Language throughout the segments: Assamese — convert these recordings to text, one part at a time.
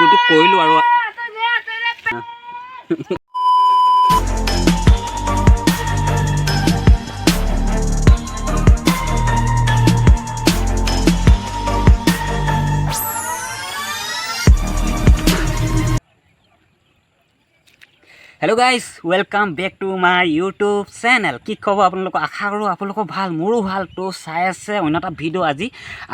স্কুলটো কৰিলোঁ আৰু hello' guys welcome back to my YouTube channel. কি খবৰ আপোনালোকৰ? আশা কৰোঁ আপোনালোকৰ ভাল, মোৰো ভাল। তো চাই আছে অন্য এটা ভিডিঅ'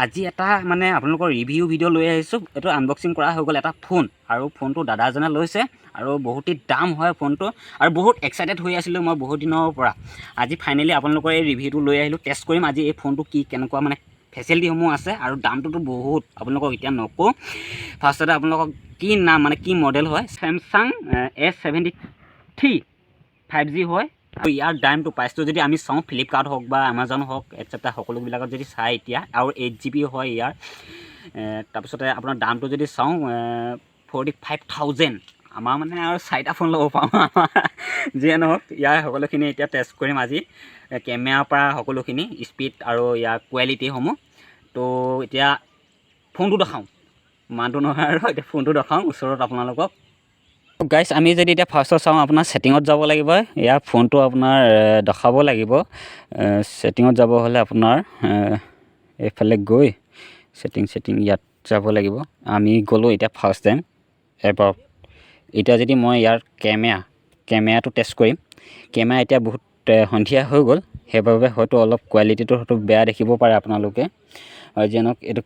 আজি এটা মানে আপোনালোকৰ ৰিভিউ ভিডিঅ' লৈ আহিছোঁ। এইটো আনবক্সিং কৰা হৈ গ'ল এটা ফোন, আৰু ফোনটো দাদাজনে লৈছে আৰু বহুতেই দাম হয় ফোনটো, আৰু বহুত এক্সাইটেড হৈ আছিলোঁ মই বহুত দিনৰ পৰা। আজি ফাইনেলি আপোনালোকৰ এই ৰিভিউটো লৈ আহিলোঁ, টেষ্ট কৰিম আজি এই ফোনটো কি কেনেকুৱা মানে ফেচিলিটিসমূহ আছে, আৰু দামটোতো বহুত আপোনালোকক এতিয়া নকওঁ। ফাৰ্ষ্টতে আপোনালোকক কি নাম মানে কি মডেল হয়, চেমচাং a73 5G হয়। আৰু ইয়াৰ দামটো প্ৰাইচটো যদি আমি চাওঁ, ফ্লিপকাৰ্ট হওক বা এমাজন হওক এটচেট্ৰা সকলোবিলাকত যদি চাই এতিয়া, আৰু 8GB হয় ইয়াৰ। তাৰপিছতে আপোনাৰ দামটো যদি চাওঁ 45,000। আমাৰ মানে আৰু 4টা ফোন ল'ব পাৰোঁ যিয়ে নহওক। ইয়াৰ সকলোখিনি এতিয়া টেষ্ট কৰিম আজি, কেমেৰাৰ পৰা সকলোখিনি স্পীড আৰু ইয়াৰ কোৱালিটিসমূহ। তো এতিয়া ফোনটো দেখাওঁ, মানটো নহয় আৰু এতিয়া ফোনটো দেখাওঁ ওচৰত আপোনালোকক। গাইজ আমি যদি এতিয়া ফাৰ্ষ্টত চাওঁ, আপোনাৰ ছেটিঙত যাব লাগিব। ইয়াৰ ফোনটো আপোনাৰ দেখাব লাগিব। ছেটিঙত যাব হ'লে আপোনাৰ এইফালে গৈ ছেটিং ইয়াত যাব লাগিব। আমি গ'লোঁ এতিয়া ফাৰ্ষ্ট টাইম এবাৰ। এতিয়া যদি মই ইয়াৰ কেমেৰাটো টেষ্ট কৰিম, কেমেৰা এতিয়া বহুত সন্ধিয়া হৈ গ'ল, সেইবাবে হয়তো অলপ কোৱালিটিটো হয়তো বেয়া দেখিব পাৰে আপোনালোকে। আৰু যিয়ে নহওক এইটো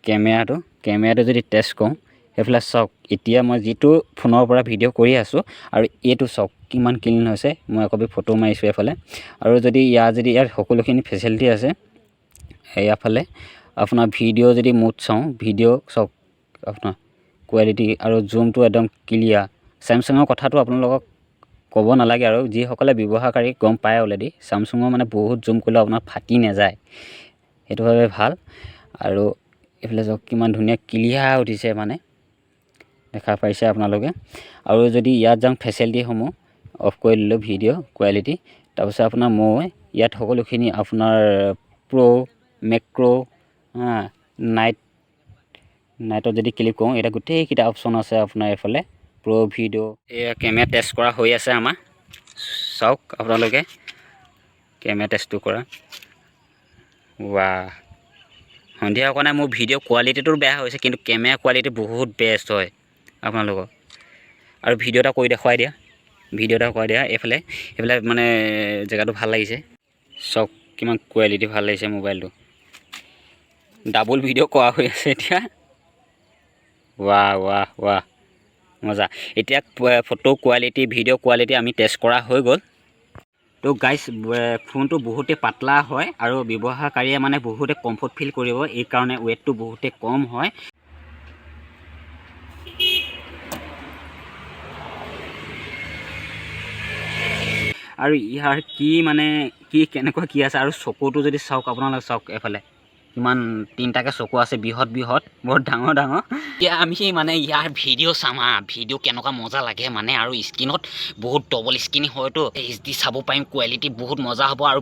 কেমেৰাটো যদি টেষ্ট কৰোঁ, সেইফালে চাওক। এতিয়া মই যিটো ফোনৰ পৰা ভিডিঅ' কৰি আছোঁ, আৰু এইটো চাওক কিমান ক্লিন হৈছে। মই একপি ফটো মাৰিছোঁ এইফালে। আৰু যদি ইয়াৰ সকলোখিনি ফেচিলিটি আছে। ইয়াৰফালে আপোনাৰ ভিডিঅ' যদি মুড চাওঁ, ভিডিঅ' চাওক আপোনাৰ কোৱালিটি আৰু জুমটো একদম ক্লিয়াৰ। চেমচাঙৰ কথাটো আপোনালোকক ক'ব নালাগে, আৰু যিসকলে ব্যৱহাৰকাৰী গম পায় অলৰেডি। চেমচাঙৰ মানে বহুত জুম কৰিলেও আপোনাৰ ফাটি নাযায়, সেইটোভাৱে ভাল। আৰু এইফালে চাওক কিমান ধুনীয়া ক্লিয়াৰ উঠিছে, মানে দেখা পাইছে আপোনালোকে। আৰু যদি ইয়াত যাওঁ ফেচিলিটিসমূহ অফ কৰি দিলোঁ, ভিডিঅ' কোৱালিটি। তাৰপিছত আপোনাৰ মই ইয়াত সকলোখিনি আপোনাৰ মেক্ৰ' নাইটত যদি ক্লিক কৰোঁ, এতিয়া গোটেইকেইটা অপশ্যন আছে আপোনাৰ এইফালে। ভিডিঅ' এয়া কেমেৰা টেষ্ট কৰা হৈ আছে আমাৰ, চাওক আপোনালোকে কেমেৰা টেষ্টটো কৰা। সন্ধিয়া কাৰণে মোৰ ভিডিঅ' কোৱালিটিটো বেয়া হৈছে, কিন্তু কেমেৰা কোৱালিটি বহুত বেষ্ট হয় আপোনালোকৰ। আৰু ভিডিঅ' এটা কৰি দেখুৱাই দিয়া এইফালে মানে জেগাটো ভাল লাগিছে। চাওক কিমান কোৱালিটি ভাল লাগিছে মোবাইলটো। ডাবল ভিডিঅ' কৰা হৈ আছে এতিয়া। ৱাহ মজা। এতিয়া ফটো কোৱালিটি, ভিডিঅ' কোৱালিটি আমি টেষ্ট কৰা হৈ গ'ল। তো গাইজ ফোনটো বহুতেই পাতলা হয়, আৰু ব্যৱহাৰকাৰীয়ে মানে বহুতে কমফৰ্ট ফিল কৰিব, এই কাৰণে ৱেটটো বহুতে কম হয়। আৰু ইয়াৰ কেনেকুৱা কি আছে, আৰু চকুটো যদি চাওক আপোনালোকে, চাওক এইফালে কিমান 3টাকৈ চকু আছে, বৃহৎ বহুত ডাঙৰ। এতিয়া আমি মানে ইয়াৰ ভিডিঅ' চাম ভিডিঅ' কেনেকুৱা মজা লাগে মানে, আৰু স্ক্ৰীণত বহুত ডবল স্ক্ৰীণ হয়তো, HD চাব পাৰিম, কোৱালিটি বহুত মজা হ'ব। আৰু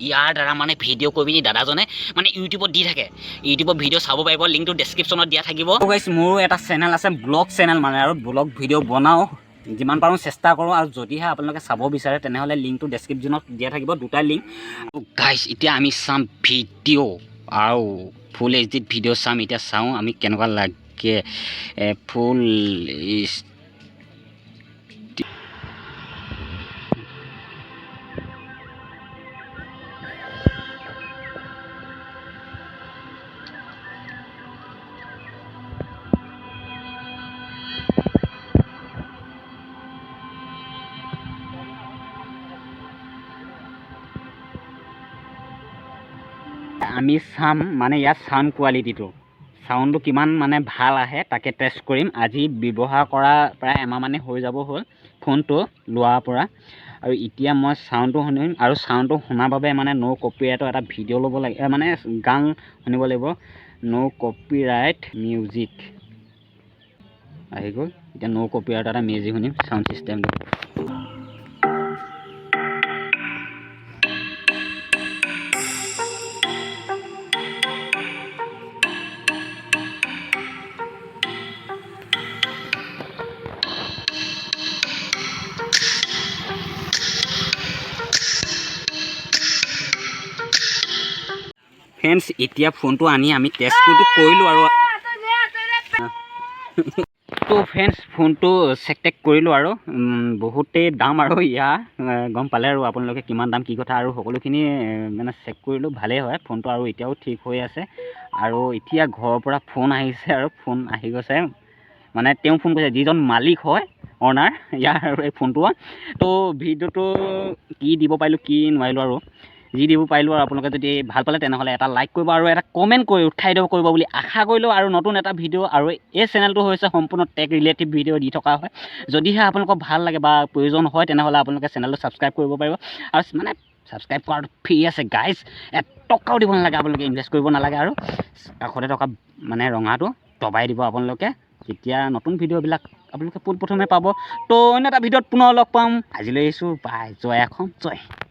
ইয়াৰ দ্বাৰা মানে ভিডিঅ' কৰি পিনি দাদাজনে মানে ইউটিউবত দি থাকে, ইউটিউবত ভিডিঅ' চাব পাৰিব। লিংকটো ডেছক্ৰিপশ্যনত দিয়া থাকিব। মোৰো এটা চেনেল আছে, ব্লগ চেনেল মানে, আৰু ব্লগ ভিডিঅ' বনাওঁ, যিমান পাৰোঁ চেষ্টা কৰোঁ। আৰু যদিহে আপোনালোকে চাব বিচাৰে, তেনেহ'লে লিংকটো ডেছক্ৰিপশ্যনত দিয়া থাকিব, দুটা লিংক। গাইজ এতিয়া আমি চাম ভিডিঅ', আৰু ফুল HD ভিডিঅ' চাম। এতিয়া চাওঁ আমি কেনেকুৱা লাগে ফুল আমি চাম মানে ইয়াৰ চাউণ্ড কোৱালিটিটো, চাউণ্ডটো কিমান মানে ভাল আহে তাকে টেষ্ট কৰিম। আজি ব্যৱহাৰ কৰা প্ৰায় এমাহ মানে হৈ যাব হ'ল ফোনটো লোৱাৰ পৰা। আৰু এতিয়া মই চাউণ্ডটো শুনিম, আৰু চাউণ্ডটো শুনাৰ বাবে মানে ন' কপিৰাইটৰ এটা ভিডিঅ' ল'ব লাগে, মানে গান শুনিব লাগিব। ন' কপিৰাইট মিউজিক আহি গ'ল। এতিয়া ন' কপিৰাইটৰ এটা মিউজিক শুনিম, চাউণ্ড ছিষ্টেমটো। ফ্ৰেণ্ডছ এতিয়া ফোনটো আনি আমি টেষ্টটো কৰিলোঁ আৰু তো ফ্ৰেণ্ডছ ফোনটো চেক টেক কৰিলোঁ আৰু বহুতেই দাম আৰু ইয়াৰ গম পালে আৰু আপোনালোকে কিমান দাম কি কথা আৰু সকলোখিনি মানে চেক কৰিলোঁ ভালেই হয় ফোনটো আৰু এতিয়াও ঠিক হৈ আছে আৰু এতিয়া ঘৰৰ পৰা ফোন আহিছে আৰু ফোন আহি গৈছে মানে তেওঁ ফোন কৰিছে যিজন মালিক হয় অনাৰ ইয়াৰ আৰু এই ফোনটো তো ভিডিঅ'টো কি দিব পাৰিলোঁ কি নোৱাৰিলোঁ আৰু যি দিব পাৰিলোঁ আৰু আপোনালোকে যদি ভাল পালে তেনেহ'লে এটা লাইক কৰিব আৰু এটা কমেণ্ট কৰি উৎসাহিত কৰিব বুলি আশা কৰিলোঁ আৰু নতুন এটা ভিডিঅ' আৰু এই চেনেলটো হৈছে সম্পূৰ্ণ টেক ৰিলেটিভ ভিডিঅ' দি থকা হয় যদিহে আপোনালোকক ভাল লাগে বা প্ৰয়োজন হয় তেনেহ'লে আপোনালোকে চেনেলটো ছাবস্ক্ৰাইব কৰিব পাৰিব আৰু মানে ছাবস্ক্ৰাইব কৰাটো ফ্ৰী আছে গাইজ এটকাও দিব নালাগে আপোনালোকে ইনভেষ্ট কৰিব নালাগে আৰু কাষতে থকা মানে ৰঙাটো দবাই দিব আপোনালোকে তেতিয়া নতুন ভিডিঅ'বিলাক আপোনালোকে পোনপ্ৰথমে পাব তো অন্য এটা ভিডিঅ'ত পুনৰ লগ পাম আজিলৈ আহিছোঁ বাই জয় এখন জয়